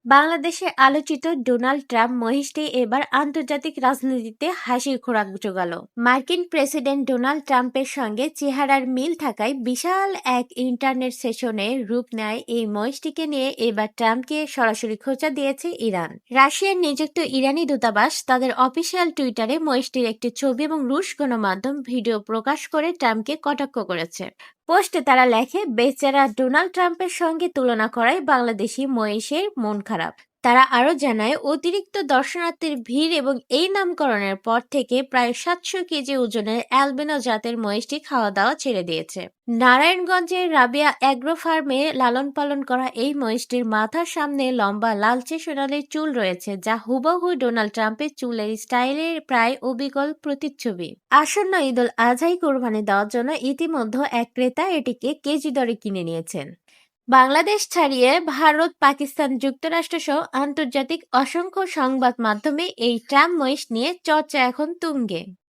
বাংলাদেশে আলোচিত Donald Trump মহিষটি এবার আন্তর্জাতিক রাজনীতিতে হাসির খোরাক জোগাল। মার্কিন প্রেসিডেন্ট ডোনাল্ড ট্রাম্পের সঙ্গে চেহারার মিল থাকায় বিশাল এক ইন্টারনেট সেশনে রূপ নেয় এই মহিষটিকে নিয়ে এবার ট্রাম্পকে সরাসরি খোঁচা দিয়েছে ইরান। রাশিয়ার নিযুক্ত ইরানি দূতাবাস তাদের অফিসিয়াল টুইটারে মহিষটির একটি ছবি এবং রুশ গণমাধ্যম ভিডিও প্রকাশ করে ট্রাম্পকে কটাক্ষ করেছে। পোস্টে তারা লেখে, বেচারা ডোনাল্ড ট্রাম্পের সঙ্গে তুলনা করায় বাংলাদেশি মহিষের মন খারাপ। তারা আরও জানায়, অতিরিক্ত দর্শনার্থীর ভিড় এবং এই নামকরণের পর থেকে প্রায় 700 কেজি ওজনের অ্যালবিনো জাতের মহিষটি খাওয়া দাওয়া ছেড়ে দিয়েছে। নারায়ণগঞ্জের রাবিয়া অ্যাগ্রো ফার্মে লালন পালন করা এই মহিষটির মাথার সামনে লম্বা লালচে সোনালি চুল রয়েছে, যা হুবহু ডোনাল্ড ট্রাম্পের চুলের স্টাইলের প্রায় অবিকল প্রতিচ্ছবি। আসন্ন ঈদুল আজহায় কোরবানি দেওয়ার জন্য ইতিমধ্যে এক ক্রেতা এটিকে কেজি দরে কিনে নিয়েছেন। বাংলাদেশ ছাড়িয়ে ভারত, পাকিস্তান, যুক্তরাষ্ট্র সহ আন্তর্জাতিক অসংখ্য সংবাদ মাধ্যমে এই ট্রাম্প মহিষ নিয়ে চর্চা এখন তুঙ্গে।